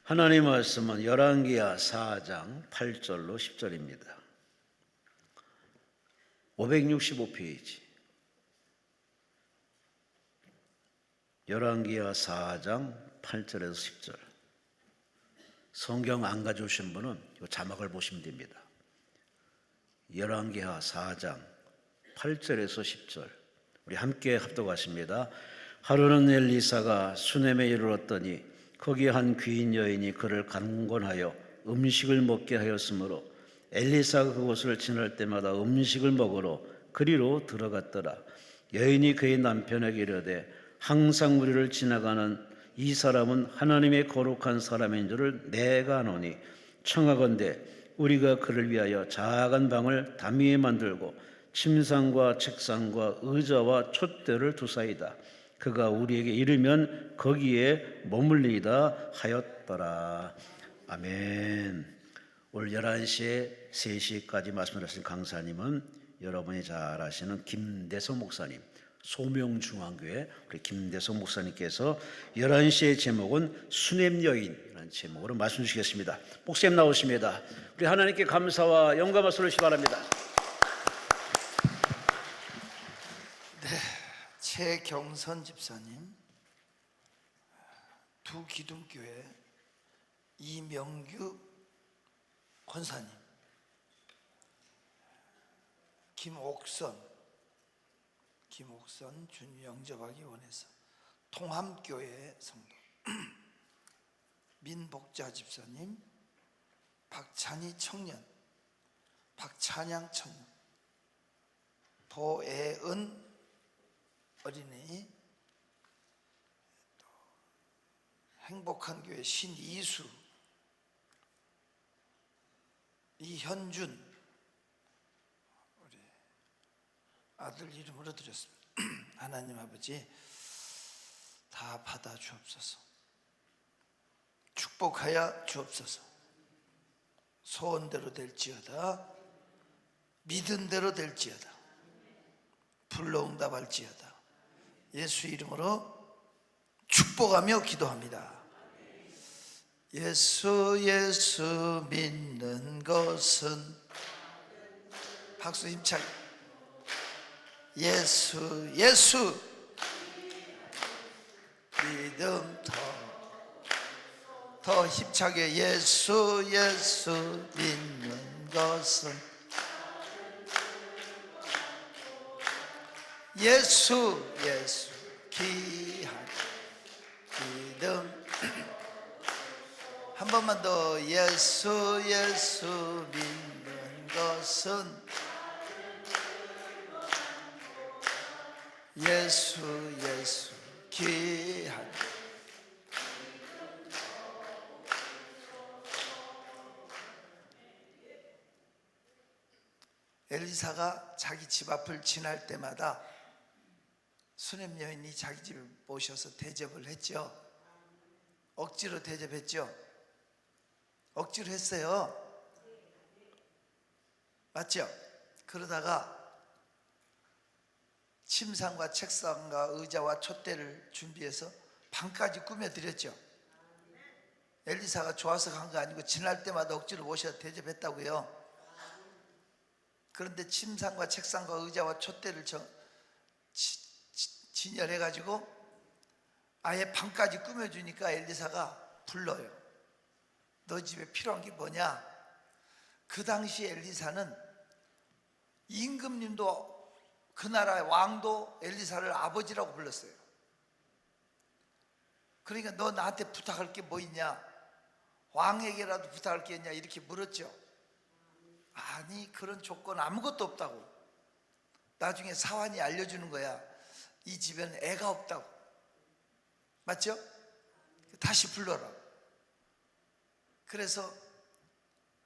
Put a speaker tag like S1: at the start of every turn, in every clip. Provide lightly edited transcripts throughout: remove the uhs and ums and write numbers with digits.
S1: 하나님 말씀은 열왕기하 4장 8절로 10절입니다. 565페이지. 열왕기하 4장 8절에서 10절. 성경 안 가져오신 분은 이 자막을 보시면 됩니다. 열왕기하 4장 8절에서 10절. 우리 함께 합독하십니다. 하루는 엘리사가 수넴에 이르렀더니 거기 한 귀인 여인이 그를 강권하여 음식을 먹게 하였으므로 엘리사가 그곳을 지날 때마다 음식을 먹으러 그리로 들어갔더라. 여인이 그의 남편에게 이르되 항상 우리를 지나가는 이 사람은 하나님의 거룩한 사람인 줄을 내가 아노니 청하건대 우리가 그를 위하여 작은 방을 담 위에 만들고 침상과 책상과 의자와 촛대를 두사이다. 그가 우리에게 이르면 거기에 머물리이다 하였더라. 아멘. 오늘 11시에 3시까지 말씀하신 강사님은 여러분이 잘 아시는 김대성 목사님, 소명중앙교회 우리 김대성 목사님께서 11시의 제목은 수넴 여인이라는 제목으로 말씀 주시겠습니다. 목사님 나오십니다. 우리 하나님께 감사와 영광을 돌리시기 바랍니다.
S2: 최경선 집사님, 두 기둥교회 이명규 권사님, 김옥선 주님 영접하기 원해서 통함교회 성도 민복자 집사님, 박찬희 청년, 박찬양 청년, 도애은 어린이, 또 행복한 교회 신이수, 이현준 우리 아들 이름으로 드렸습니다. 하나님 아버지 다 받아 주옵소서. 축복하여 주옵소서. 소원대로 될지어다. 믿은 대로 될지어다. 불러응답할지어다. 예수 이름으로 축복하며 기도합니다. 예수 믿는 것은 박수 힘차게 예수 믿음 더 힘차게 예수 믿는 것은 예수 귀한 믿음. 한 번만 더 예수 믿는 것은 예수 귀한. 엘리사가 자기 집 앞을 지날 때마다 수넴 여인이 자기 집에 모셔서 대접을 했죠. 억지로 대접했죠. 억지로 했어요. 맞죠? 그러다가 침상과 책상과 의자와 촛대를 준비해서 방까지 꾸며드렸죠. 엘리사가 좋아서 간 거 아니고 지날 때마다 억지로 모셔서 대접했다고요. 그런데 침상과 책상과 의자와 촛대를 진열해가지고 아예 방까지 꾸며주니까 엘리사가 불러요. 너 집에 필요한 게 뭐냐? 그 당시 엘리사는 임금님도 그 나라의 왕도 엘리사를 아버지라고 불렀어요. 그러니까 너 나한테 부탁할 게 뭐 있냐? 왕에게라도 부탁할 게 있냐? 이렇게 물었죠. 아니 그런 조건 아무것도 없다고. 나중에 사환이 알려주는 거야. 이 집에는 애가 없다고. 맞죠? 다시 불러라. 그래서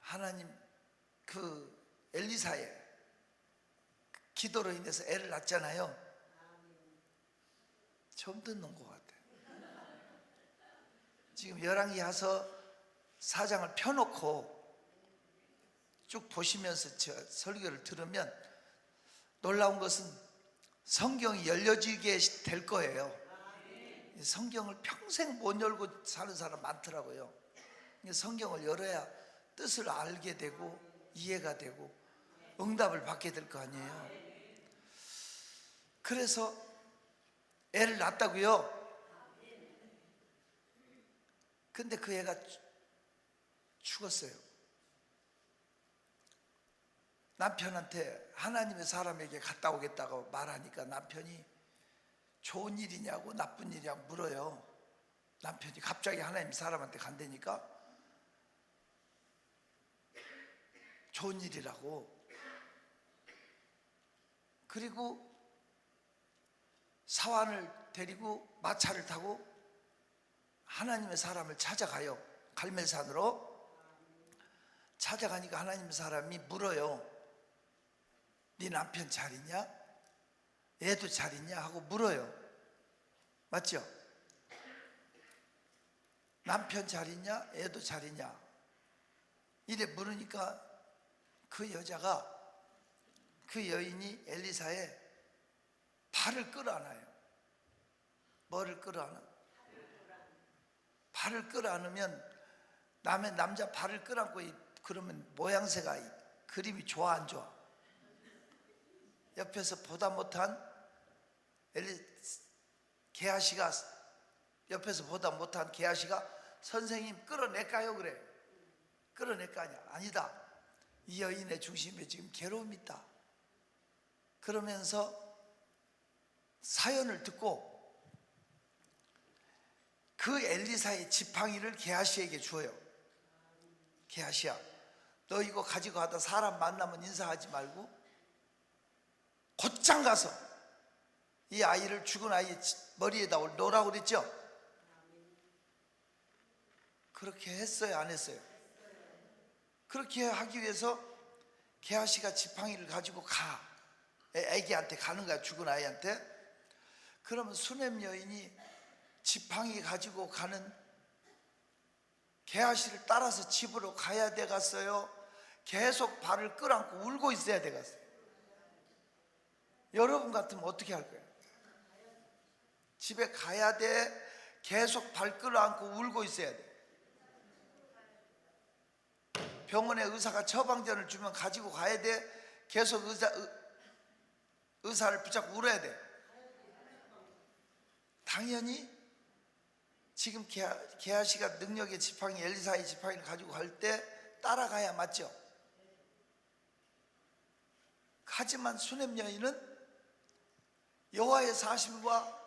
S2: 하나님 그 엘리사의 기도로 인해서 애를 낳잖아요. 처음 듣는 것 같아요. 지금 열왕기하서 4장을 펴놓고 쭉 보시면서 저 설교를 들으면 놀라운 것은 성경이 열려지게 될 거예요. 성경을 평생 못 열고 사는 사람 많더라고요. 성경을 열어야 뜻을 알게 되고 이해가 되고 응답을 받게 될 거 아니에요. 그래서 애를 낳았다고요. 근데 그 애가 죽었어요. 남편한테 하나님의 사람에게 갔다 오겠다고 말하니까 남편이 좋은 일이냐고 나쁜 일이냐고 물어요. 남편이 갑자기 하나님 사람한테 간다니까 좋은 일이라고. 그리고 사환을 데리고 마차를 타고 하나님의 사람을 찾아가요. 갈멜산으로 찾아가니까 하나님의 사람이 물어요. 네 남편 잘 있냐? 애도 잘 있냐? 하고 물어요. 맞죠? 남편 잘 있냐? 애도 잘 있냐? 이래 물으니까 그 여자가, 그 여인이 엘리사의 발을 끌어안아요. 뭐를 끌어안아? 발을 끌어안으면 남자 발을 끌어안고 그러면 모양새가 그림이 좋아 안 좋아? 옆에서 보다 못한 게하시가, 옆에서 보다 못한 게하시가 선생님 끌어낼까요? 그래. 끌어낼 거 아니야. 아니다. 이 여인의 중심에 지금 괴로움이 있다. 그러면서 사연을 듣고 그 엘리사의 지팡이를 게하시에게 주어요. 게하시야, 너 이거 가지고 가다 사람 만나면 인사하지 말고 곧장 가서 이 아이를, 죽은 아이 머리에다 놓으라고 그랬죠? 그렇게 했어요? 안 했어요? 그렇게 하기 위해서 게하시가 지팡이를 가지고 가. 애기한테 가는 거야, 죽은 아이한테. 그러면 수넴 여인이 지팡이 가지고 가는 게하시를 따라서 집으로 가야 되겠어요? 계속 발을 끌어안고 울고 있어야 되겠어요? 여러분 같으면 어떻게 할 거예요? 집에 가야 돼? 계속 발 끌어안고 울고 있어야 돼? 병원에 의사가 처방전을 주면 가지고 가야 돼? 계속 의사를 붙잡고 울어야 돼? 당연히 지금 게하시가 능력의 지팡이, 엘리사의 지팡이를 가지고 갈 때 따라가야 맞죠? 하지만 수넴 여인은 여호와의 사심과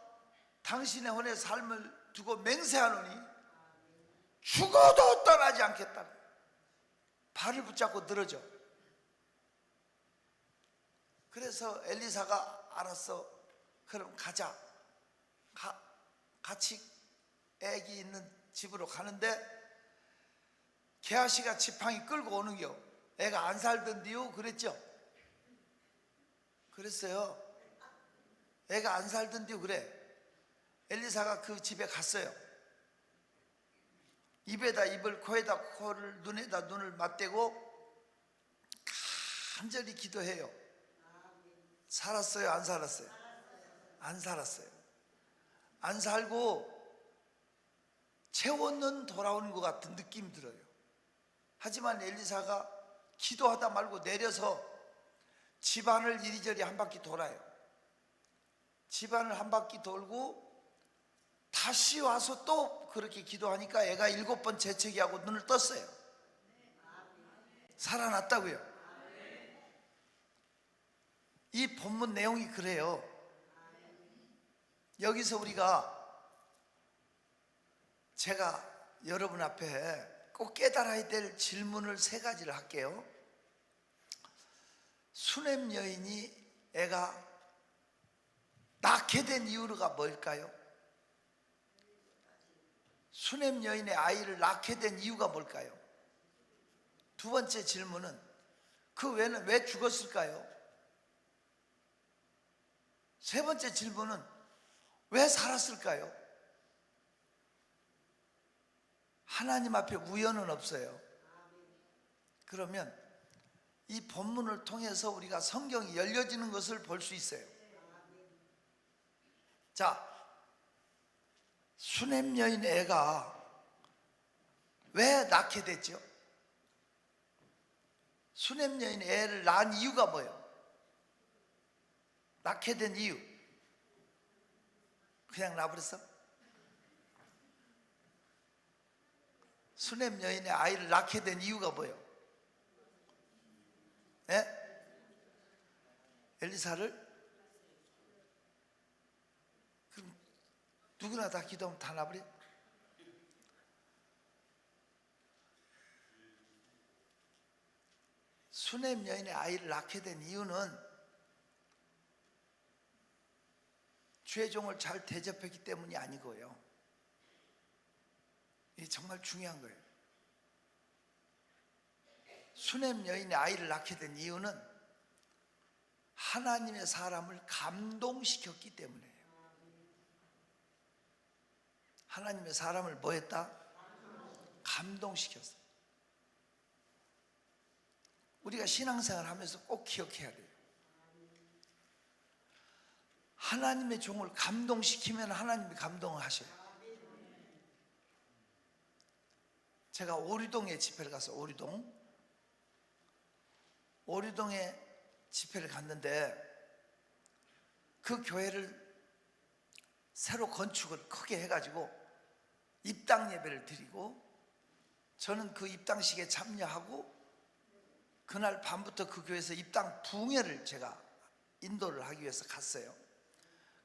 S2: 당신의 혼의 삶을 두고 맹세하노니 죽어도 떠나지 않겠다. 발을 붙잡고 늘어져. 그래서 엘리사가 알았어, 그럼 가자. 같이 애기 있는 집으로 가는데 게하시가 지팡이 끌고 오는겨. 애가 안 살던데요? 그랬죠? 그랬어요. 애가 안 살던데요? 그래. 엘리사가 그 집에 갔어요. 입에다 입을, 코에다 코를, 눈에다 눈을 맞대고 간절히 기도해요. 살았어요? 안 살았어요? 안 살았어요. 안 살고 체온은 돌아오는 것 같은 느낌이 들어요. 하지만 엘리사가 기도하다 말고 내려서 집안을 이리저리 한 바퀴 돌아요. 집안을 한 바퀴 돌고 다시 와서 또 그렇게 기도하니까 애가 7번 재채기하고 눈을 떴어요. 살아났다고요. 이 본문 내용이 그래요. 여기서 우리가, 제가 여러분 앞에 꼭 깨달아야 될 질문을 3가지를 할게요. 수넴 여인이 애가 낳게 된 이유가 뭘까요? 수넴 여인의 아이를 낳게 된 이유가 뭘까요? 2번째 질문은 그 외는 왜 죽었을까요? 3번째 질문은 왜 살았을까요? 하나님 앞에 우연은 없어요. 그러면 이 본문을 통해서 우리가 성경이 열려지는 것을 볼 수 있어요. 자, 수넴 여인 애가 왜 낳게 됐죠? 수냄 여인이 애를 낳은 이유가 뭐예요? 낳게 된 이유. 그냥 낳아버렸어? 수냄 여인의 아이를 낳게 된 이유가 뭐예요? 예? 엘리사를? 그럼 누구나 다 기도하면 다 나버려? 수냄 여인의 아이를 낳게 된 이유는 주의 종을 잘 대접했기 때문이 아니고요. 이게 정말 중요한 거예요. 수냄 여인의 아이를 낳게 된 이유는 하나님의 사람을 감동시켰기 때문이에요. 하나님의 사람을 뭐 했다? 감동시켰어요. 우리가 신앙생활 하면서 꼭 기억해야 돼요. 하나님의 종을 감동시키면 하나님이 감동을 하셔요. 제가 오리동에 집회를 갔어요. 오리동에 집회를 갔는데 그 교회를 새로 건축을 크게 해가지고 입당 예배를 드리고 저는 그 입당식에 참여하고 그날 밤부터 그 교회에서 입당 부흥회를 제가 인도를 하기 위해서 갔어요.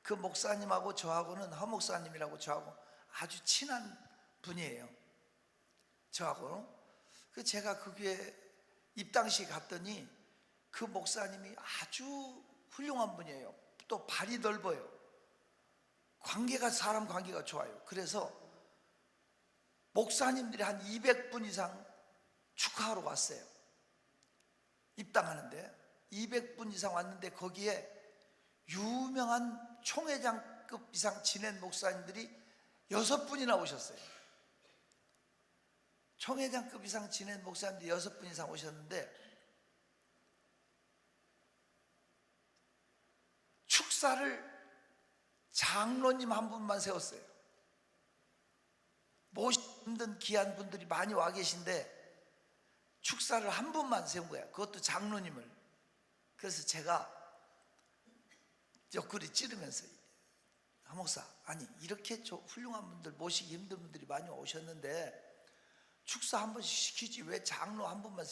S2: 그 목사님하고 저하고는 허 목사님이라고 저하고 아주 친한 분이에요. 저하고. 그 제가 그 교회 입당식 갔더니 그 목사님이 아주 훌륭한 분이에요. 또 발이 넓어요. 사람 관계가 좋아요. 그래서 목사님들이 한 200분 이상 축하하러 왔어요. 입당하는데 200분 이상 왔는데 거기에 유명한 총회장급 이상 지낸 목사님들이 6분이나 오셨어요. 총회장급 이상 지낸 목사님들이 6분 이상 오셨는데 축사를 장로님 한 분만 세웠어요. 모시기 힘든 귀한 분들이 많이 와 계신데 축사를 한 분만 세운 거야. 그것도 장로님을. 그래서 제가 옆구리 찌르면서 하 목사, 아니 이렇게 훌륭한 분들 모시기 힘든 분들이 많이 오셨는데 축사 한 번씩 시키지 왜 장로 한 분만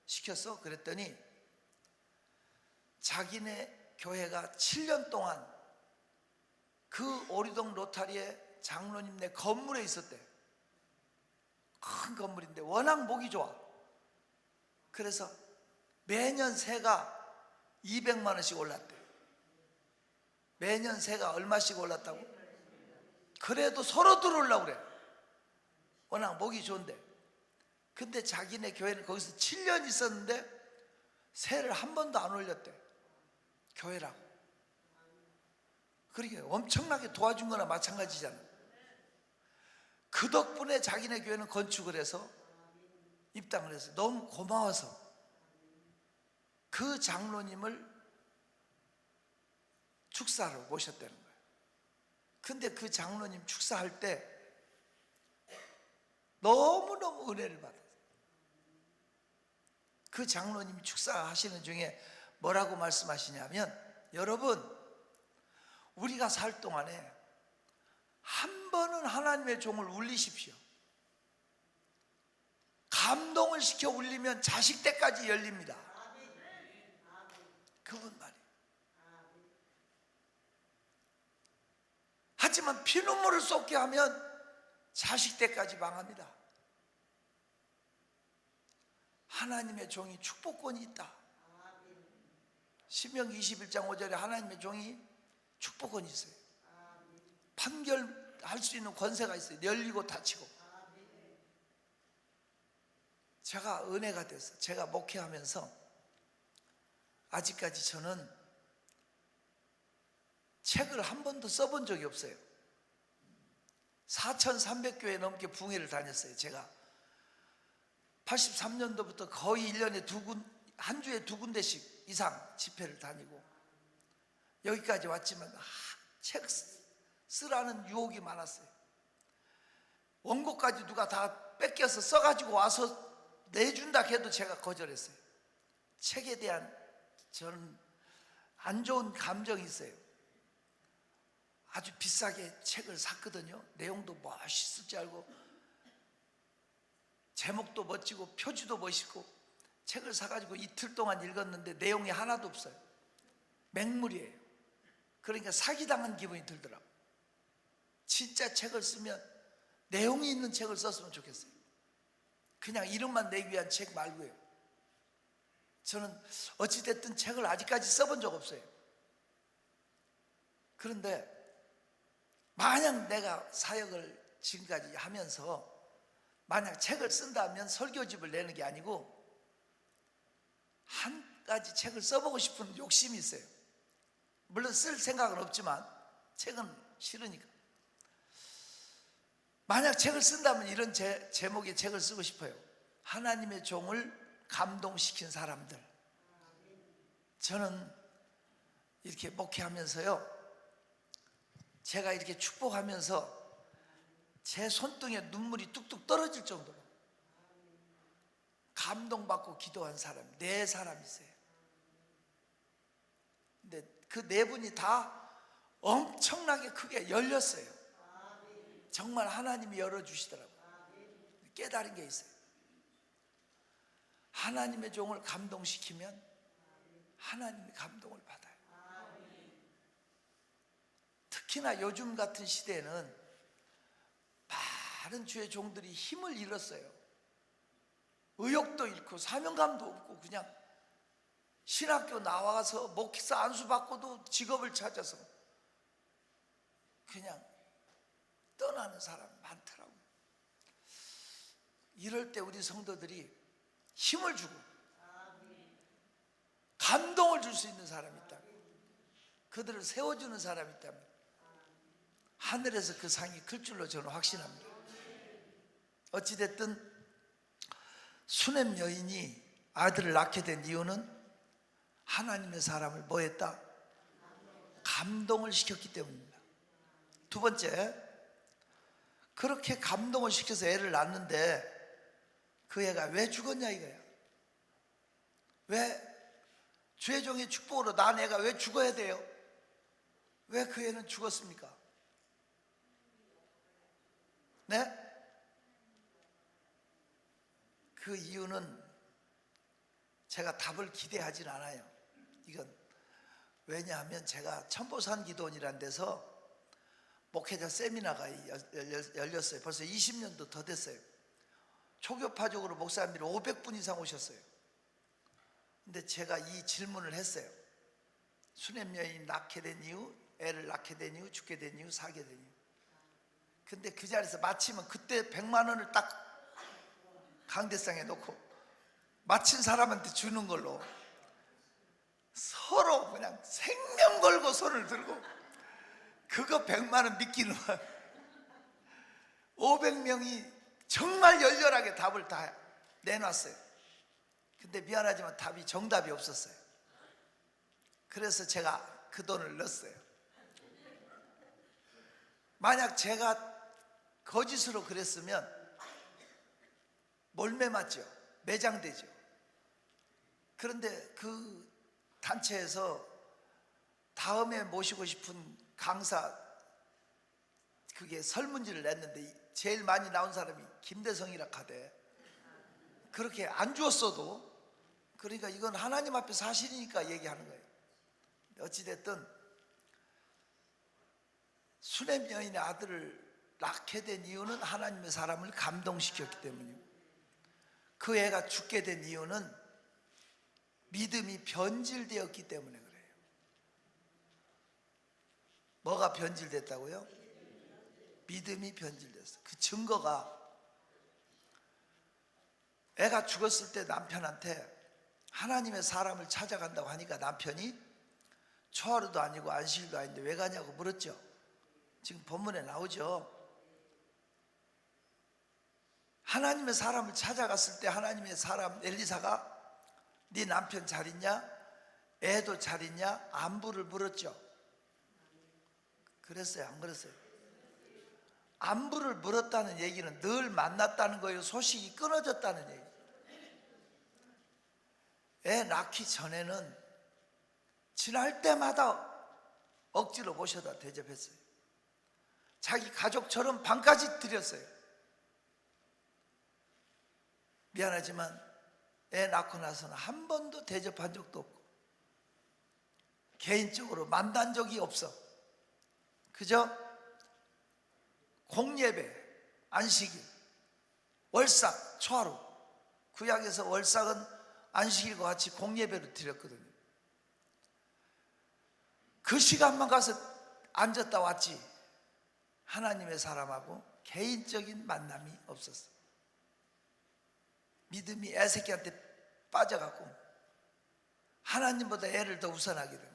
S2: 시켰어? 그랬더니 자기네 교회가 7년 동안 그 오리동 로타리에 장로님네 건물에 있었대. 큰 건물인데 워낙 목이 좋아. 그래서 매년 세가 200만 원씩 올랐대. 매년 세가 얼마씩 올랐다고? 그래도 서로 들어오려고 그래. 워낙 목이 좋은데. 근데 자기네 교회는 거기서 7년 있었는데 세를 한 번도 안 올렸대. 교회라고. 그러니까 엄청나게 도와준 거나 마찬가지잖아. 그 덕분에 자기네 교회는 건축을 해서 입당을 해서 너무 고마워서 그 장로님을 축사로 모셨다는 거예요. 근데 그 장로님 축사할 때 너무너무 은혜를 받았어요. 그 장로님이 축사하시는 중에 뭐라고 말씀하시냐면, 여러분 우리가 살 동안에 한 번은 하나님의 종을 울리십시오. 감동을 시켜 울리면 자식 때까지 열립니다. 그분 말이에요. 하지만 피눈물을 쏟게 하면 자식 때까지 망합니다. 하나님의 종이 축복권이 있다. 신명기 21장 5절에 하나님의 종이 축복권이 있어요. 판결할 수 있는 권세가 있어요. 열리고 닫히고. 제가 은혜가 돼서 제가 목회하면서 아직까지 저는 책을 한 번도 써본 적이 없어요. 4,300교회 넘게 부흥회를 다녔어요. 제가 83년도부터 거의 1년에 한 주에 2군데씩 이상 집회를 다니고 여기까지 왔지만 책 쓰라는 유혹이 많았어요. 원고까지 누가 다 뺏겨서 써가지고 와서 내준다 해도 제가 거절했어요. 책에 대한 저는 안 좋은 감정이 있어요. 아주 비싸게 책을 샀거든요. 내용도 멋있을 줄 알고 제목도 멋지고 표지도 멋있고 책을 사가지고 이틀 동안 읽었는데 내용이 하나도 없어요. 맹물이에요. 그러니까 사기당한 기분이 들더라고요. 진짜 책을 쓰면 내용이 있는 책을 썼으면 좋겠어요. 그냥 이름만 내기 위한 책 말고요. 저는 어찌됐든 책을 아직까지 써본 적 없어요. 그런데 만약 내가 사역을 지금까지 하면서 만약 책을 쓴다면 설교집을 내는 게 아니고 한 가지 책을 써보고 싶은 욕심이 있어요. 물론 쓸 생각은 없지만 책은 싫으니까. 만약 책을 쓴다면 이런 제목의 책을 쓰고 싶어요. 하나님의 종을 감동시킨 사람들. 저는 이렇게 목회하면서요, 제가 이렇게 축복하면서 제 손등에 눈물이 뚝뚝 떨어질 정도로 감동받고 기도한 사람, 4사람 있어요. 근데 그 4분이 다 엄청나게 크게 열렸어요. 정말 하나님이 열어주시더라고요. 깨달은 게 있어요. 하나님의 종을 감동시키면 하나님이 감동을 받아요. 특히나 요즘 같은 시대에는 많은 주의 종들이 힘을 잃었어요. 의욕도 잃고 사명감도 없고 그냥 신학교 나와서 목사 안수 받고도 직업을 찾아서 그냥 떠나는 사람 많더라고요. 이럴 때 우리 성도들이 힘을 주고 감동을 줄 수 있는 사람이 있다면, 그들을 세워주는 사람이 있다면 하늘에서 그 상이 클 줄로 저는 확신합니다. 어찌됐든 수넴 여인이 아들을 낳게 된 이유는 하나님의 사람을 뭐 했다? 감동을 시켰기 때문입니다. 두 번째, 그렇게 감동을 시켜서 애를 낳는데 그 애가 왜 죽었냐 이거야. 왜 주의 종의 축복으로 낳은 애가 왜 죽어야 돼요? 왜 그 애는 죽었습니까? 네? 그 이유는 제가 답을 기대하진 않아요. 이건 왜냐하면 제가 천보산 기도원이라는 데서 목회자 세미나가 열렸어요. 벌써 20년도 더 됐어요. 초교파적으로 목사님들이 500분 이상 오셨어요. 근데 제가 이 질문을 했어요. 수넴 여인이 낳게 된 이유, 애를 낳게 된 이유, 죽게 된 이유, 사게 된 이유. 근데 그 자리에서 마치면 그때 100만 원을 딱 강대상에 놓고 마친 사람한테 주는 걸로 서로 그냥 생명 걸고 손을 들고 그거 100만 원 믿기는 500명이 정말 열렬하게 답을 다 내놨어요. 근데 미안하지만 답이 정답이 없었어요. 그래서 제가 그 돈을 넣었어요. 만약 제가 거짓으로 그랬으면 몰매 맞죠? 매장되죠. 그런데 그 단체에서 다음에 모시고 싶은 강사 그게 설문지를 냈는데 제일 많이 나온 사람이 김대성이라 하대. 그렇게 안 주었어도, 그러니까 이건 하나님 앞에 사실이니까 얘기하는 거예요. 어찌됐든 수넴 여인의 아들을 낳게 된 이유는 하나님의 사람을 감동시켰기 때문이고, 그 애가 죽게 된 이유는 믿음이 변질되었기 때문에 그래요. 뭐가 변질됐다고요? 믿음이 변질됐어. 그 증거가 애가 죽었을 때 남편한테 하나님의 사람을 찾아간다고 하니까 남편이 초하루도 아니고 안식일도 아닌데 왜 가냐고 물었죠. 지금 본문에 나오죠. 하나님의 사람을 찾아갔을 때 하나님의 사람 엘리사가 네 남편 잘 있냐? 애도 잘 있냐? 안부를 물었죠. 그랬어요? 안 그랬어요? 안부를 물었다는 얘기는 늘 만났다는 거예요. 소식이 끊어졌다는 얘기. 애 낳기 전에는 지날 때마다 억지로 모셔다 대접했어요. 자기 가족처럼 방까지 드렸어요. 미안하지만 애 낳고 나서는 한 번도 대접한 적도 없고 개인적으로 만난 적이 없어. 그저 공예배, 안식일, 월삭, 초하루, 구약에서 월삭은 안식일과 같이 공예배로 드렸거든요. 그 시간만 가서 앉았다 왔지 하나님의 사람하고 개인적인 만남이 없었어. 믿음이 애새끼한테 빠져갖고 하나님보다 애를 더 우선하게 됩니다.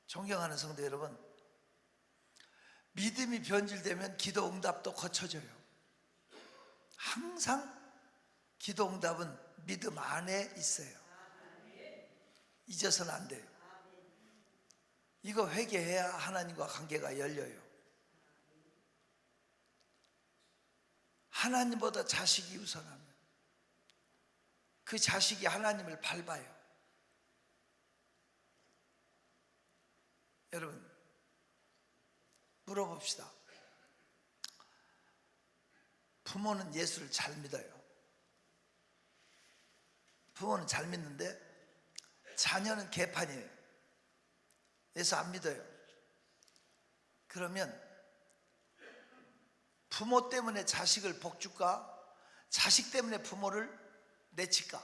S2: 존경하는 성도 여러분, 믿음이 변질되면 기도 응답도 거쳐져요. 항상 기도 응답은 믿음 안에 있어요. 잊어서는 안 돼요. 이거 회개해야 하나님과 관계가 열려요. 하나님보다 자식이 우선하면 그 자식이 하나님을 밟아요. 여러분, 물어봅시다. 부모는 예수를 잘 믿어요. 부모는 잘 믿는데 자녀는 개판이에요. 예수 안 믿어요. 그러면 부모 때문에 자식을 복줄까? 자식 때문에 부모를 내칠까?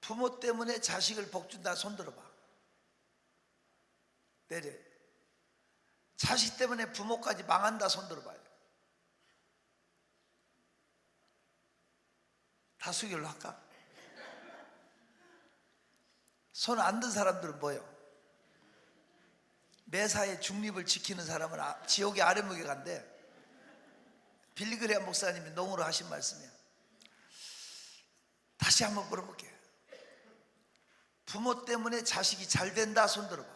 S2: 부모 때문에 자식을 복준다 손 들어봐. 내려. 자식 때문에 부모까지 망한다 손 들어봐요. 다수결로 할까? 손 안 든 사람들은 뭐예요? 매사에 중립을 지키는 사람은 지옥의 아래목에 간대. 빌리그레아 목사님이 농으로 하신 말씀이야. 다시 한번 물어볼게요. 부모 때문에 자식이 잘 된다 손 들어봐.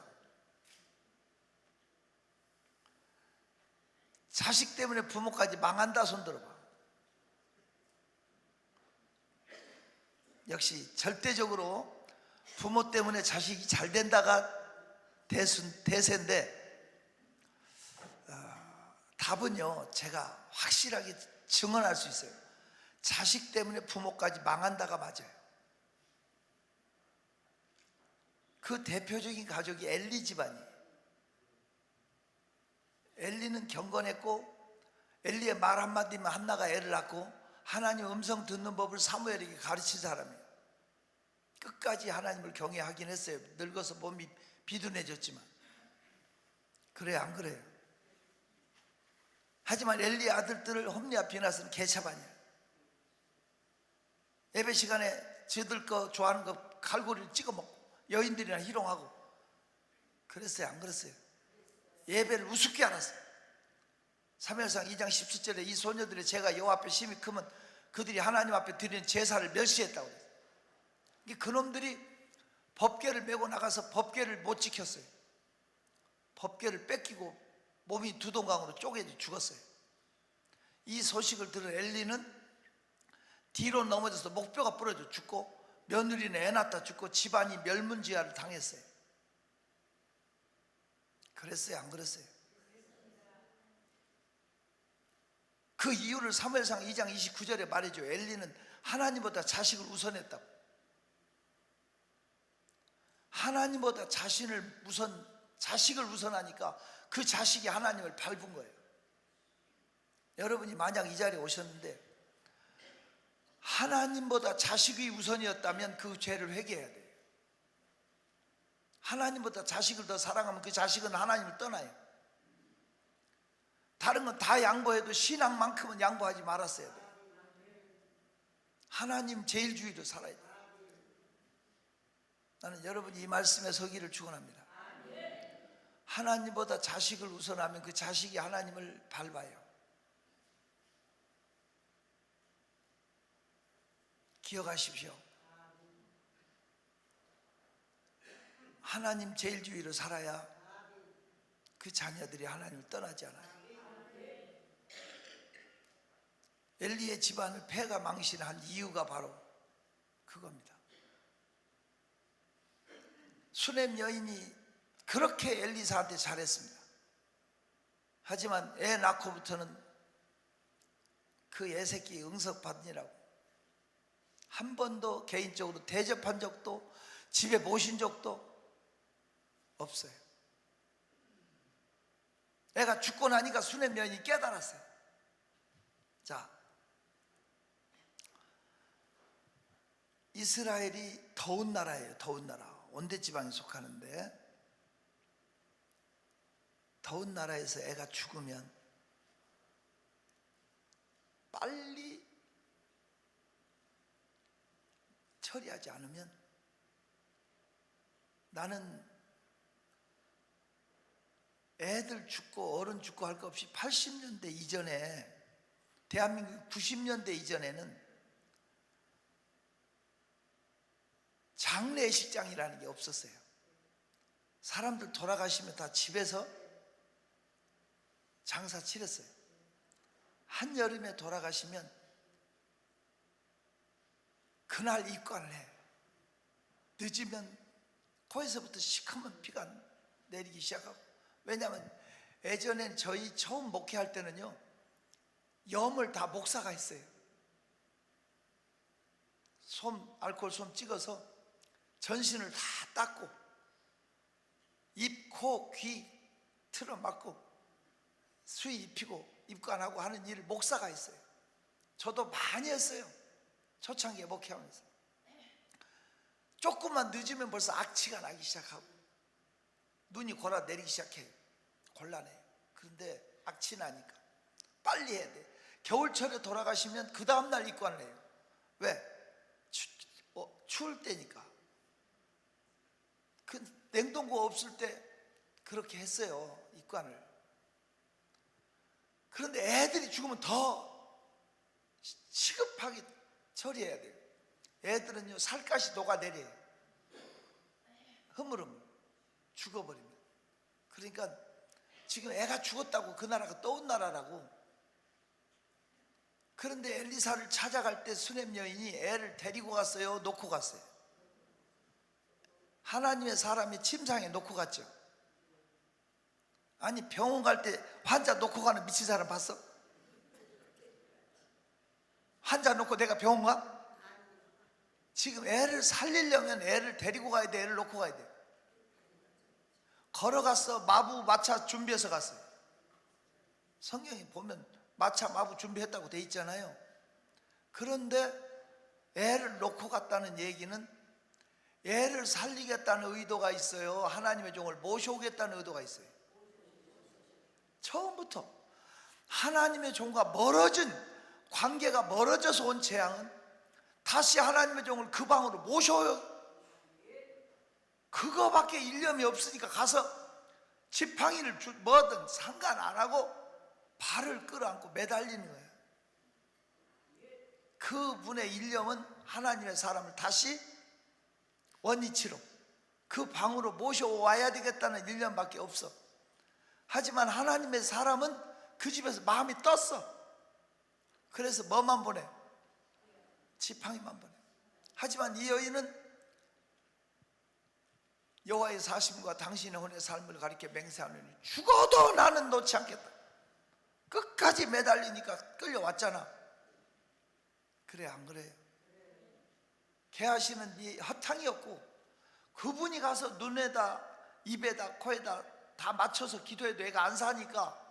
S2: 자식 때문에 부모까지 망한다 손 들어봐. 역시 절대적으로 부모 때문에 자식이 잘 된다가 대세인데 답은요, 제가 확실하게 증언할 수 있어요. 자식 때문에 부모까지 망한다가 맞아요. 그 대표적인 가족이 엘리 집안이에요. 엘리는 경건했고 엘리의 말 한마디면 한나가 애를 낳고 하나님 음성 듣는 법을 사무엘에게 가르친 사람이에요. 끝까지 하나님을 경외하긴 했어요. 늙어서 몸이 비둔해졌지만. 그래요, 안 그래요? 하지만 엘리의 아들들을 홈리와 비나스는 개차반이에요. 예배 시간에 저들 거 좋아하는 거 칼고리를 찍어 먹고 여인들이나 희롱하고 그랬어요, 안 그랬어요? 예배를 우습게 알았어요. 사무엘상 2장 17절에 이 소녀들의 죄가 여호와 앞에 심히 크면 그들이 하나님 앞에 드리는 제사를 멸시했다고 그랬어요. 그놈들이 법궤를 메고 나가서 법궤를 못 지켰어요. 법궤를 뺏기고 몸이 두동강으로 쪼개져 죽었어요. 이 소식을 들은 엘리는 뒤로 넘어져서 목뼈가 부러져 죽고 며느리는 애 낳다 죽고 집안이 멸문지화를 당했어요. 그랬어요, 안 그랬어요? 그 이유를 사무엘상 2장 29절에 말해줘. 엘리는 하나님보다 자식을 우선했다고. 하나님보다 자식을 우선하니까 그 자식이 하나님을 밟은 거예요. 여러분이 만약 이 자리에 오셨는데 하나님보다 자식이 우선이었다면 그 죄를 회개해야 돼요. 하나님보다 자식을 더 사랑하면 그 자식은 하나님을 떠나요. 다른 건 다 양보해도 신앙만큼은 양보하지 말았어야 돼요. 하나님 제일주의로 살아야 돼요. 나는 여러분이 이 말씀에 서기를 축원합니다. 하나님보다 자식을 우선하면 그 자식이 하나님을 밟아요. 기억하십시오. 하나님 제일주의로 살아야 그 자녀들이 하나님을 떠나지 않아요. 엘리의 집안을 폐가 망신한 이유가 바로 그겁니다. 수넴 여인이 그렇게 엘리사한테 잘했습니다. 하지만 애 낳고부터는 그 애새끼 응석받으라고 한 번도 개인적으로 대접한 적도 집에 모신 적도 없어요. 애가 죽고 나니까 수넴 여인이 깨달았어요. 자, 이스라엘이 더운 나라예요. 더운 나라. 온대지방에 속하는데 더운 나라에서 애가 죽으면 빨리 처리하지 않으면 나는 애들 죽고 어른 죽고 할 거 없이 80년대 이전에 대한민국 90년대 이전에는 장례식장이라는 게 없었어요. 사람들 돌아가시면 다 집에서 장사 치렀어요. 한여름에 돌아가시면 그날 입관을 해. 늦으면 코에서부터 시커먼 피가 내리기 시작하고, 왜냐하면 예전엔 저희 처음 목회할 때는요 염을 다 목사가 했어요. 알코올 솜 찍어서 전신을 다 닦고 입, 코, 귀 틀어막고 수의 입히고 입관하고 하는 일을 목사가 했어요. 저도 많이 했어요. 초창기에 목회하면서. 조금만 늦으면 벌써 악취가 나기 시작하고 눈이 골아 내리기 시작해요. 곤란해요. 그런데 악취 나니까 빨리 해야 돼. 겨울철에 돌아가시면 그 다음날 입관을 해요. 왜? 추울 때니까. 그 냉동고 없을 때 그렇게 했어요. 입관을. 그런데 애들이 죽으면 더 시급하게 처리해야 돼요. 애들은요 살갗이 녹아내려요. 흐물흐물 죽어버리면. 그러니까 지금 애가 죽었다고 그 나라가 떠온 나라라고. 그런데 엘리사를 찾아갈 때 수넴 여인이 애를 데리고 갔어요? 놓고 갔어요? 하나님의 사람이 침상에 놓고 갔죠. 아니 병원 갈 때 환자 놓고 가는 미친 사람 봤어? 환자 놓고 내가 병원 가? 지금 애를 살리려면 애를 데리고 가야 돼. 애를 놓고 가야 돼. 걸어갔어. 마부 마차 준비해서 갔어요. 성경에 보면 마차 마부 준비했다고 돼 있잖아요. 그런데 애를 놓고 갔다는 얘기는 애를 살리겠다는 의도가 있어요. 하나님의 종을 모셔오겠다는 의도가 있어요. 처음부터 하나님의 종과 멀어진 관계가 멀어져서 온 재앙은 다시 하나님의 종을 그 방으로 모셔요. 그거밖에 일념이 없으니까 가서 지팡이를 뭐든 상관 안 하고 발을 끌어안고 매달리는 거예요. 그분의 일념은 하나님의 사람을 다시 원위치로 그 방으로 모셔와야 되겠다는 일념밖에 없어. 하지만 하나님의 사람은 그 집에서 마음이 떴어. 그래서 뭐만 보내? 지팡이만 보내. 하지만 이 여인은 여호와의 사심과 당신의 혼의 삶을 가리켜 맹세하노니 죽어도 나는 놓지 않겠다. 끝까지 매달리니까 끌려왔잖아. 그래 안 그래요? 개하시는 이 허탕이었고 그분이 가서 눈에다 입에다 코에다 다 맞춰서 기도해도 애가 안 사니까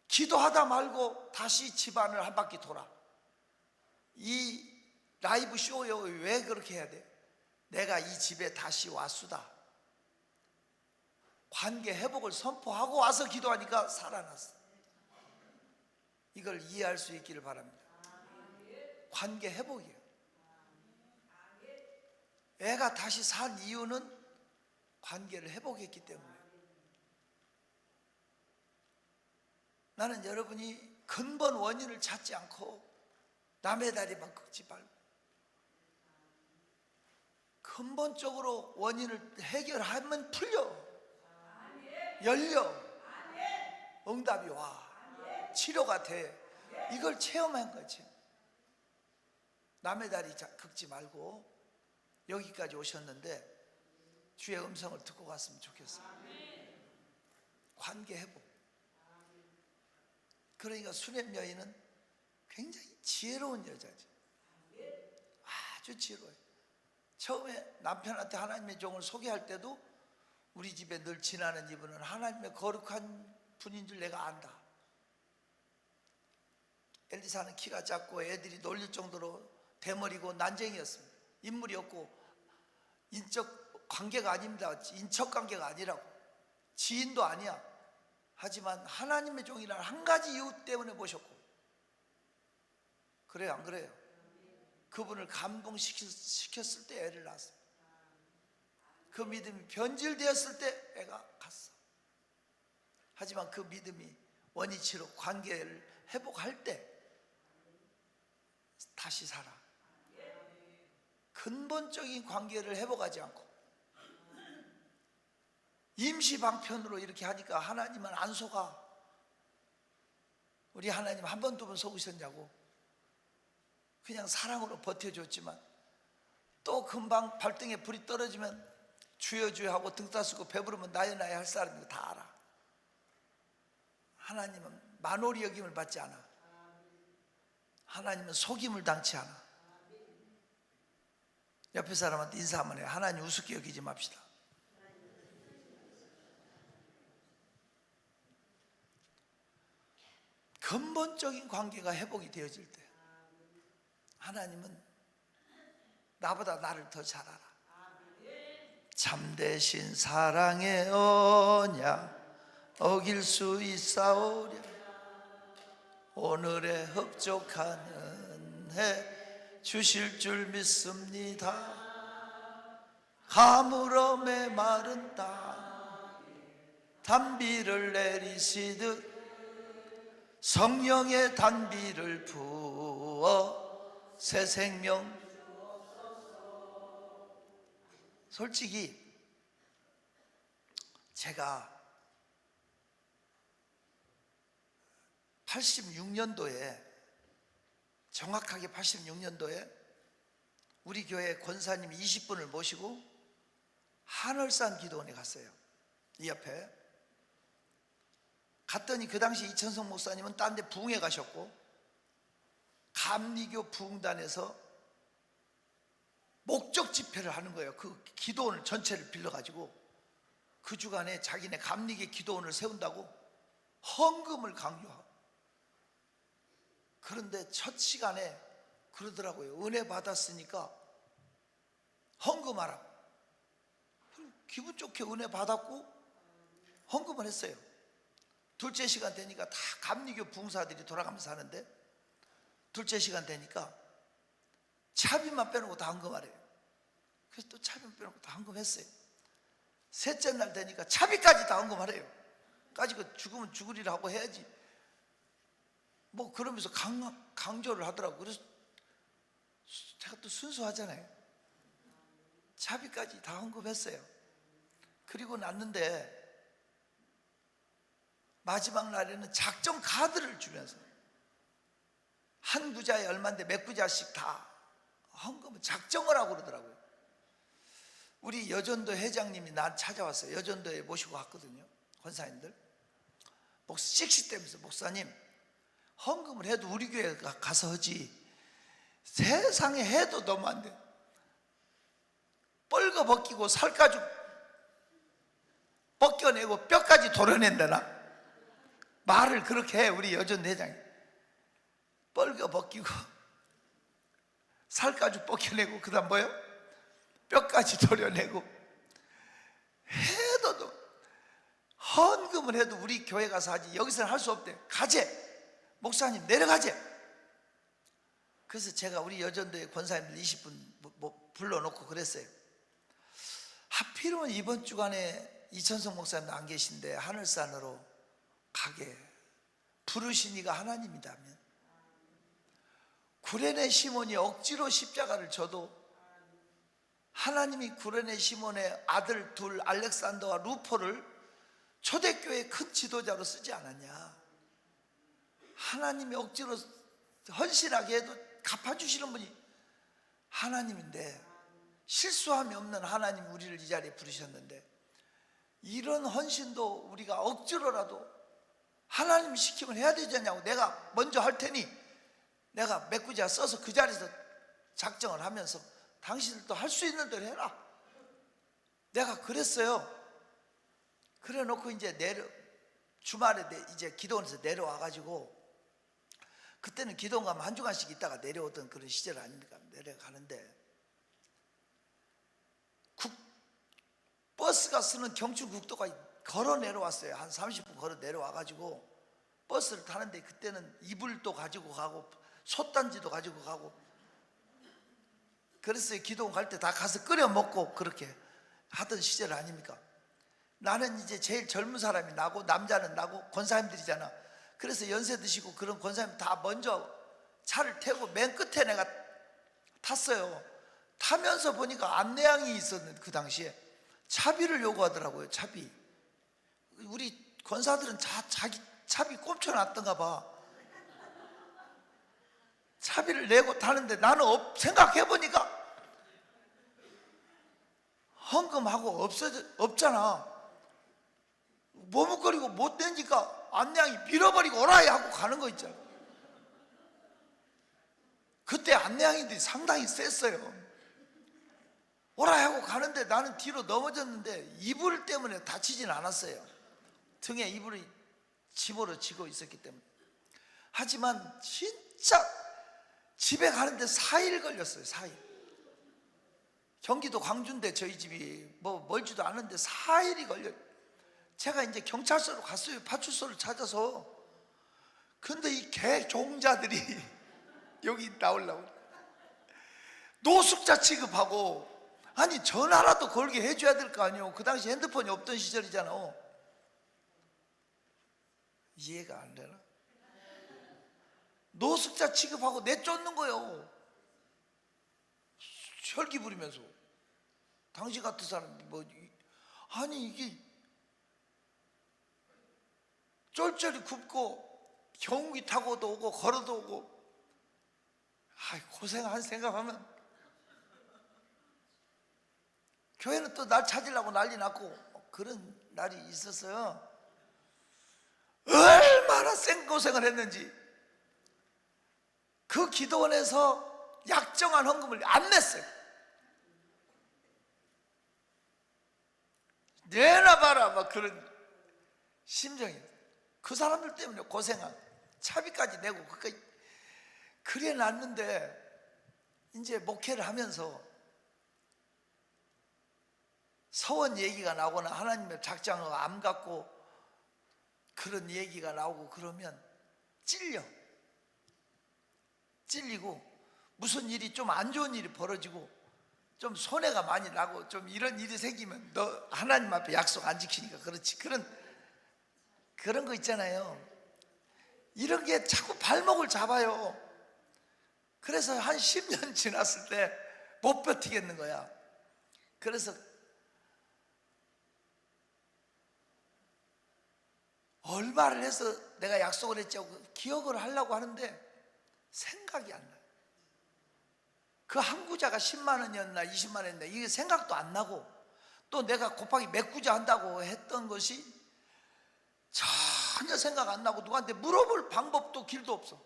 S2: 기도하다 말고 다시 집안을 한 바퀴 돌아. 이 라이브 쇼요. 왜 그렇게 해야 돼? 내가 이 집에 다시 왔수다. 관계 회복을 선포하고 와서 기도하니까 살아났어. 이걸 이해할 수 있기를 바랍니다. 관계 회복이에요. 애가 다시 산 이유는 관계를 회복했기 때문에. 나는 여러분이 근본 원인을 찾지 않고 남의 다리만 긁지 말고 근본적으로 원인을 해결하면 풀려, 열려, 응답이 와, 치료가 돼. 이걸 체험한 거지. 남의 다리 긁지 말고 여기까지 오셨는데 주의 음성을 듣고 갔으면 좋겠어요. 관계 회복. 그러니까 수냄 여인은 굉장히 지혜로운 여자지. 아주 지혜로워요. 처음에 남편한테 하나님의 종을 소개할 때도 우리 집에 늘 지나는 이분은 하나님의 거룩한 분인 줄 내가 안다. 엘리사는 키가 작고 애들이 놀릴 정도로 대머리고 난쟁이였습니다. 인물이 없고 인적 관계가 아닙니다. 인척 관계가 아니라고. 지인도 아니야. 하지만 하나님의 종이라는 한 가지 이유 때문에 모셨고. 그래요, 안 그래요? 그분을 감동시켰을 때 애를 낳았어. 그 믿음이 변질되었을 때 애가 갔어. 하지만 그 믿음이 원위치로 관계를 회복할 때 다시 살아. 근본적인 관계를 회복하지 않고 임시 방편으로 이렇게 하니까 하나님은 안 속아. 우리 하나님 한 번 두 번 속으셨냐고. 그냥 사랑으로 버텨줬지만 또 금방 발등에 불이 떨어지면 주여 주여 하고 등 따스고 배부르면 나야 나야 할 사람인 거 다 알아. 하나님은 만홀히 여김을 받지 않아. 하나님은 속임을 당치 않아. 옆에 사람한테 인사 한번 해. 하나님 우습게 여기지 맙시다. 근본적인 관계가 회복이 되어질 때 하나님은 나보다 나를 더 잘 알아. 참되신 사랑의 언약 어길 수 있사오랴. 오늘의 흡족한 은혜 주실 줄 믿습니다. 가물음에 마른 땅 단비를 내리시듯 성령의 단비를 부어 새 생명. 솔직히 제가 86년도에 정확하게 86년도에 우리 교회 권사님 20분을 모시고 하늘산 기도원에 갔어요. 이 옆에 갔더니 그 당시 이천성 목사님은 딴 데 부흥회 가셨고 감리교 부흥단에서 목적 집회를 하는 거예요. 그 기도원을 전체를 빌려가지고 그 주간에 자기네 감리교 기도원을 세운다고 헌금을 강요하고. 그런데 첫 시간에 그러더라고요. 은혜 받았으니까 헌금하라고. 기분 좋게 은혜 받았고 헌금을 했어요. 둘째 시간 되니까 다 감리교 부흥사들이 돌아가면서 하는데 둘째 시간 되니까 차비만 빼놓고 다 헌금하래요. 그래서 또 차비만 빼놓고 다 헌금했어요. 셋째 날 되니까 차비까지 다 헌금하래요. 가지고 죽으면 죽으리라 하고 해야지. 뭐 그러면서 강조를 하더라고. 그래서 제가 또 순수하잖아요. 차비까지 다 헌금했어요. 그리고 났는데 마지막 날에는 작정 카드를 주면서 한 구자에 얼마인데 몇 구자씩 다 헌금을 작정을 하고 그러더라고요. 우리 여전도 회장님이 난 찾아왔어요. 여전도에 모시고 갔거든요. 권사님들 씩씩대면서 목사님 헌금을 해도 우리 교회 가서 하지 세상에 해도 너무 안 돼. 뻘거벗기고 살가죽 벗겨내고 뼈까지 도려낸다나. 말을 그렇게 해. 우리 여전 회장이 뻘거벗기고 살가죽 벗겨내고 그 다음 뭐요? 뼈까지 도려내고 해도 헌금을 해도 우리 교회 가서 하지 여기서는 할 수 없대. 가재 목사님 내려가재. 그래서 제가 우리 여전도의 권사님들 20분 불러놓고 그랬어요. 하필이면 이번 주간에 이천성 목사님 안 계신데 하늘산으로 가게 부르시니가 하나님이다면 구레네 시몬이 억지로 십자가를 져도 하나님이 구레네 시몬의 아들 둘 알렉산더와 루포를 초대교회의 큰 지도자로 쓰지 않았냐? 하나님이 억지로 헌신하게 해도 갚아주시는 분이 하나님인데, 실수함이 없는 하나님 우리를 이 자리에 부르셨는데, 이런 헌신도 우리가 억지로라도 하나님이 시키면 해야 되지 않냐고. 내가 먼저 할 테니 내가 메꾸자 써서 그 자리에서 작정을 하면서 당신들도 할 수 있는 대로 해라. 내가 그랬어요. 그래 놓고 이제 주말에 이제 기도원에서 내려와가지고, 그때는 기도원 가면 한 주간씩 있다가 내려오던 그런 시절 아닙니까? 내려가는데 버스가 쓰는 경춘국도까지 걸어 내려왔어요. 한 30분 걸어 내려와가지고 버스를 타는데, 그때는 이불도 가지고 가고 솥단지도 가지고 가고 그랬어요. 기도원 갈 때 다 가서 끓여 먹고 그렇게 하던 시절 아닙니까? 나는 이제 제일 젊은 사람이 나고, 남자는 나고 권사님들이잖아. 그래서 연세 드시고 그런 권사님 다 먼저 차를 태우고 맨 끝에 내가 탔어요. 타면서 보니까 안내양이 있었는데, 그 당시에 차비를 요구하더라고요. 차비. 우리 권사들은 자기 차비 꼽혀놨던가 봐. 차비를 내고 타는데, 나는 생각해보니까 헌금하고 없잖아. 머뭇거리고 못 내니까 안내양이 밀어버리고 오라이 하고 가는 거 있잖아. 그때 안내양이들이 상당히 셌어요. 오라이 하고 가는데 나는 뒤로 넘어졌는데 이불 때문에 다치진 않았어요. 등에 이불이 집으로 지고 있었기 때문에. 하지만 진짜 집에 가는데 4일 걸렸어요. 4일. 경기도 광주인데 저희 집이 뭐 멀지도 않은데 4일이 걸려요. 제가 이제 경찰서로 갔어요. 파출소를 찾아서. 근데 이 개종자들이 여기 나오려고 노숙자 취급하고, 아니 전화라도 걸게 해줘야 될 거 아니에요. 그 당시 핸드폰이 없던 시절이잖아. 이해가 안 되나? 노숙자 취급하고 내쫓는 거예요. 혈기 부리면서. 당신 같은 사람이 뭐, 아니 이게 쫄쫄이 굽고 경운기 타고도 오고 걸어도 오고, 아이 고생한 생각하면 교회는 또 날 찾으려고 난리 났고 그런 날이 있었어요. 얼마나 생고생을 했는지. 그 기도원에서 약정한 헌금을 안 냈어요. 내놔 봐라 막 그런 심정이. 그 사람들 때문에 고생한, 차비까지 내고 그래 놨는데, 이제 목회를 하면서 서원 얘기가 나오거나 하나님의 작정하고 암 갖고 그런 얘기가 나오고 그러면 찔리고 무슨 일이 좀 안 좋은 일이 벌어지고 좀 손해가 많이 나고 좀 이런 일이 생기면 너 하나님 앞에 약속 안 지키니까 그렇지, 그런 거 있잖아요. 이런 게 자꾸 발목을 잡아요. 그래서 한 10년 지났을 때 못 버티겠는 거야. 그래서 얼마를 해서 내가 약속을 했지 하고 기억을 하려고 하는데 생각이 안 나요. 그 한 구자가 10만 원이었나 20만 원이었나 이게 생각도 안 나고, 또 내가 곱하기 몇 구자 한다고 했던 것이 전혀 생각 안 나고 누구한테 물어볼 방법도 길도 없어.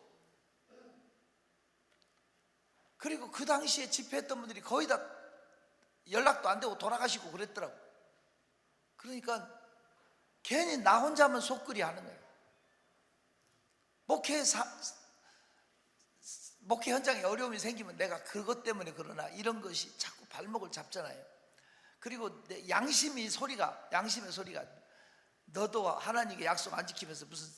S2: 그리고 그 당시에 집회했던 분들이 거의 다 연락도 안 되고 돌아가시고 그랬더라고. 그러니까 괜히 나 혼자만 속끓이 하는 거예요. 목회 현장에 어려움이 생기면 내가 그것 때문에 그러나 이런 것이 자꾸 발목을 잡잖아요. 그리고 내 양심의 소리가 너도 하나님께 약속 안 지키면서 무슨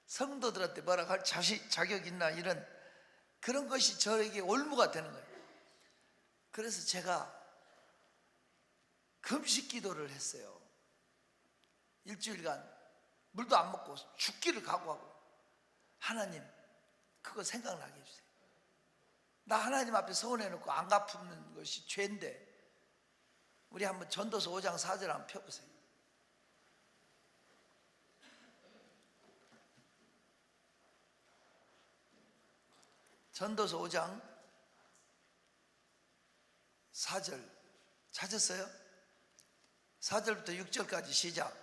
S2: 성도들한테 뭐라고 할 자격 있나, 이런 그런 것이 저에게 올무가 되는 거예요. 그래서 제가 금식 기도를 했어요. 일주일간 물도 안 먹고 죽기를 각오하고, 하나님 그거 생각나게 해주세요. 나 하나님 앞에 서원해놓고 안 갚는 것이 죄인데 우리 한번 전도서 5장 4절 한번 펴보세요. 전도서 5장 4절 찾았어요? 4절부터 6절까지 시작.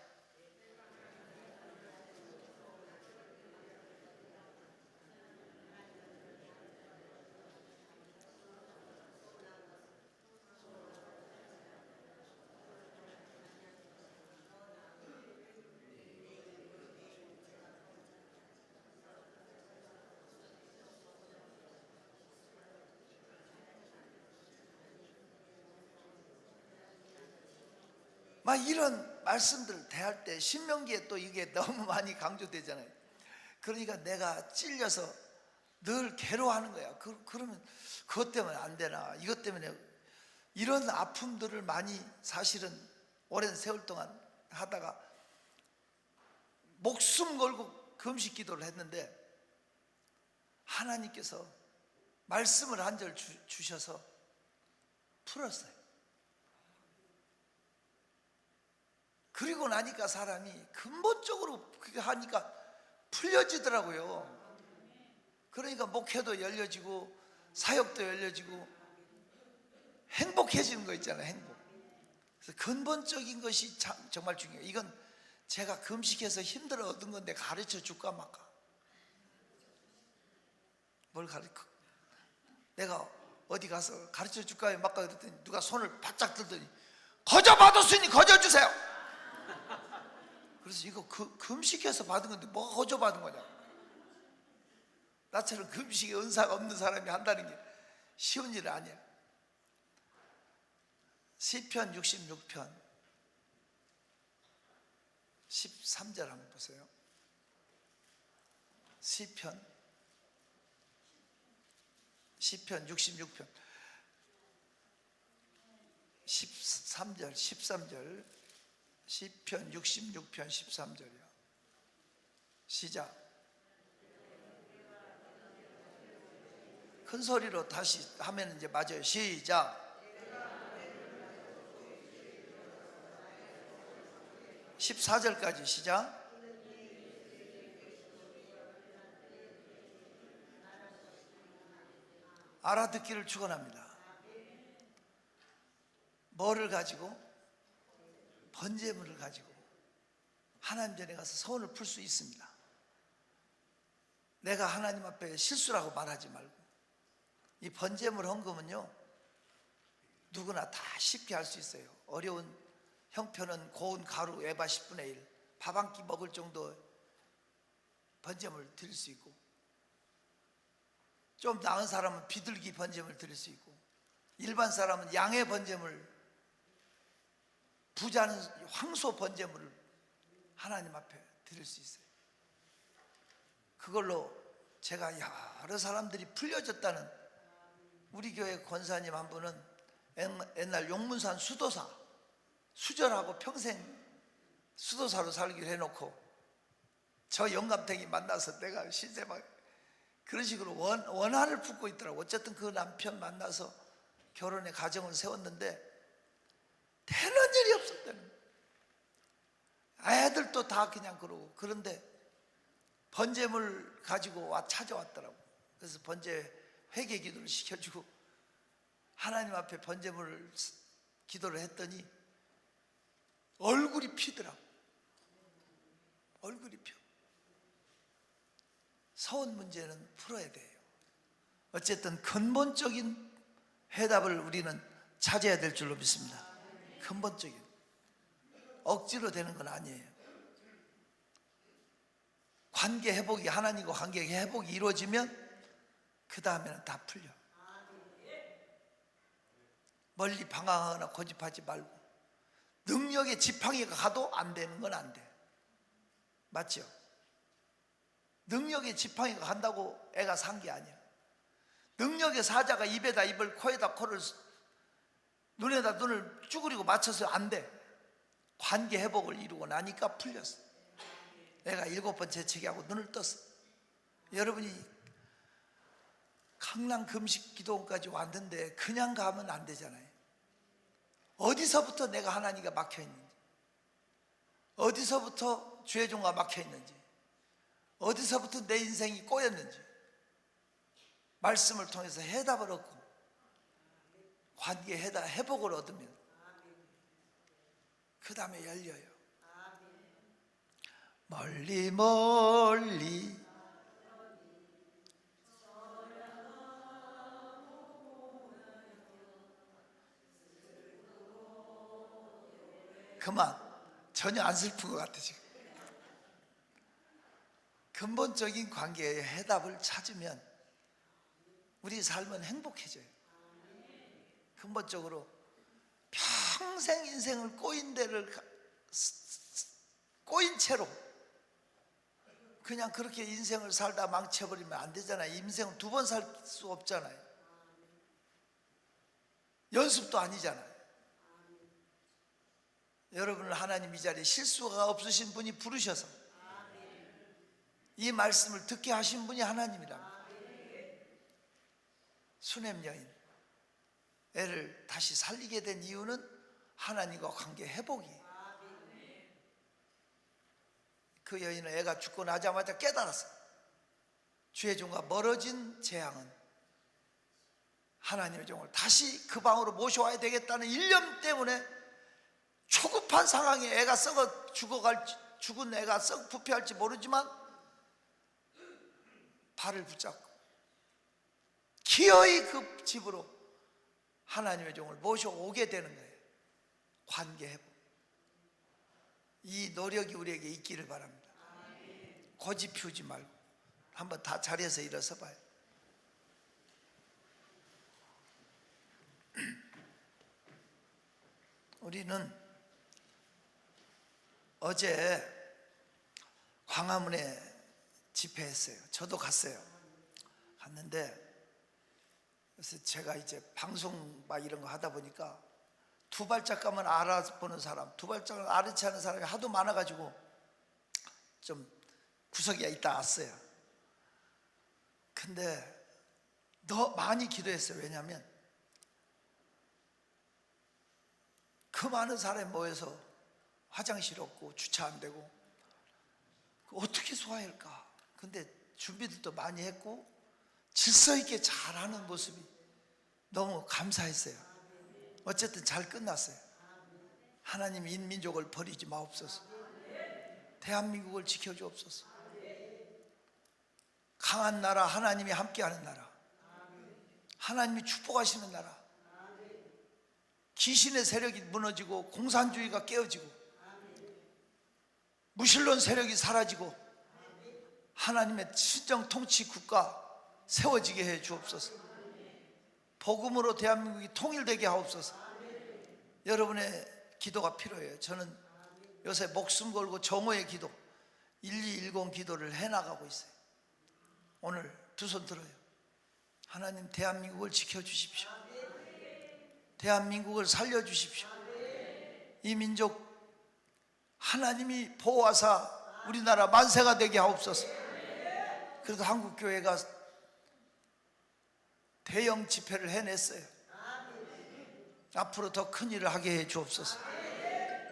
S2: 막 이런 말씀들을 대할 때 신명기에 또 이게 너무 많이 강조되잖아요. 그러니까 내가 찔려서 늘 괴로워하는 거야. 그러면 그것 때문에 안 되나, 이것 때문에, 이런 아픔들을 많이 사실은 오랜 세월 동안 하다가 목숨 걸고 금식 기도를 했는데 하나님께서 말씀을 한 절 주셔서 풀었어요. 그리고 나니까 사람이 근본적으로 그렇게 하니까 풀려지더라고요. 그러니까 목회도 열려지고 사역도 열려지고 행복해지는 거 있잖아요. 행복. 그래서 근본적인 것이 정말 중요해요. 이건 제가 금식해서 힘들어 얻은 건데 가르쳐 줄까 말까. 뭘 가르쳐? 내가 어디 가서 가르쳐 줄까 말까 그랬더니 누가 손을 바짝 들더니 거저 받았으니 거저 주세요. 그래서 이거 금식해서 받은 건데 뭐가 거저 받은 거냐. 나처럼 금식에 은사가 없는 사람이 한다는 게 쉬운 일 아니야. 시편 66편 13절 한번 보세요. 시편 66편 13절 시편 66편 13절이요. 시작. 큰 소리로 다시 하면 이제 맞아요. 시작. 14절까지 시작. 알아듣기를 축원합니다. 뭐를 가지고? 번제물을 가지고 하나님 전에 가서 서원을 풀 수 있습니다. 내가 하나님 앞에 실수라고 말하지 말고, 이 번제물 헌금은요 누구나 다 쉽게 할 수 있어요. 어려운 형편은 고운 가루 에바 10분의 1, 밥 한 끼 먹을 정도 번제물 드릴 수 있고, 좀 나은 사람은 비둘기 번제물 드릴 수 있고, 일반 사람은 양의 번제물, 부자는 황소 번제물을 하나님 앞에 드릴 수 있어요. 그걸로 제가 여러 사람들이 풀려졌다는, 우리 교회 권사님 한 분은 옛날 용문산 수도사, 수절하고 평생 수도사로 살기로 해놓고 저 영감탱이 만나서 내가 신세막 그런 식으로 원한을 품고 있더라고. 어쨌든 그 남편 만나서 결혼의 가정을 세웠는데 되는 일이 없었다는, 애들도 다 그냥 그러고. 그런데 번제물 가지고 찾아왔더라고. 그래서 번제 회개 기도를 시켜주고 하나님 앞에 번제물 기도를 했더니 얼굴이 피더라고. 얼굴이 펴. 서원 문제는 풀어야 돼요. 어쨌든 근본적인 해답을 우리는 찾아야 될 줄로 믿습니다. 근본적인, 억지로 되는 건 아니에요. 관계 회복이, 하나님과 관계 회복이 이루어지면 그 다음에는 다 풀려. 멀리 방황하거나 고집하지 말고, 능력의 지팡이가 가도 안 되는 건 안 돼. 맞죠? 능력의 지팡이가 간다고 애가 산 게 아니야. 능력의 사자가 입에다 입을, 코에다 코를, 눈에다 눈을 쭈그리고 맞춰서 안 돼. 관계 회복을 이루고 나니까 풀렸어. 내가 7번 재채기하고 눈을 떴어. 여러분이 강남 금식 기도원까지 왔는데 그냥 가면 안 되잖아요. 어디서부터 내가 하나님과 막혀 있는지, 어디서부터 주의 종과 막혀 있는지, 어디서부터 내 인생이 꼬였는지 말씀을 통해서 해답을 얻고 관계 회복을 얻으면 그 다음에 열려요. 멀리 멀리 그만. 전혀 안 슬픈 것 같아 지금. 근본적인 관계의 해답을 찾으면 우리 삶은 행복해져요. 근본적으로 평생 인생을 꼬인 채로 그냥 그렇게 인생을 살다 망쳐버리면 안 되잖아요. 인생은 두 번 살 수 없잖아요. 연습도 아니잖아요. 여러분을 하나님 이 자리에 실수가 없으신 분이 부르셔서 이 말씀을 듣게 하신 분이 하나님이랍니다. 수냄 여인 애를 다시 살리게 된 이유는 하나님과 관계 회복이. 그 여인은 애가 죽고 나자마자 깨달았어요. 주의 종과 멀어진 재앙은 하나님의 종을 다시 그 방으로 모셔와야 되겠다는 일념 때문에 초급한 상황에 애가 죽은 애가 썩 부패할지 모르지만 발을 붙잡고 기어이 그 집으로 하나님의 종을 모셔오게 되는 거예요. 관계 회복. 이 노력이 우리에게 있기를 바랍니다. 고집 피우지 말고 한번 다 자리에서 일어서 봐요. 우리는 어제 광화문에 집회했어요. 저도 갔어요. 갔는데 그래서 제가 이제 방송 막 이런 거 하다 보니까 두 발짝 가면 알아보는 사람, 두 발짝을 아르치 하는 사람이 하도 많아가지고 좀 구석에 있다 왔어요. 근데 더 많이 기도했어요. 왜냐하면 그 많은 사람이 모여서 화장실 없고 주차 안 되고 어떻게 소화할까. 근데 준비들도 많이 했고 질서 있게 잘하는 모습이 너무 감사했어요. 어쨌든 잘 끝났어요. 하나님 인민족을 버리지 마옵소서. 대한민국을 지켜주옵소서. 강한 나라, 하나님이 함께하는 나라, 하나님이 축복하시는 나라, 귀신의 세력이 무너지고 공산주의가 깨어지고 무신론 세력이 사라지고 하나님의 친정 통치 국가 세워지게 해 주옵소서. 복음으로 대한민국이 통일되게 하옵소서. 여러분의 기도가 필요해요. 저는 요새 목숨 걸고 정오의 기도 1210 기도를 해나가고 있어요. 오늘 두 손 들어요. 하나님 대한민국을 지켜주십시오. 대한민국을 살려주십시오. 이 민족 하나님이 보호하사 우리나라 만세가 되게 하옵소서. 그래도 한국교회가 대형 집회를 해냈어요. 앞으로 더 큰 일을 하게 해 주옵소서.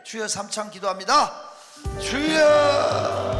S2: 주여 삼창 기도합니다. 주여.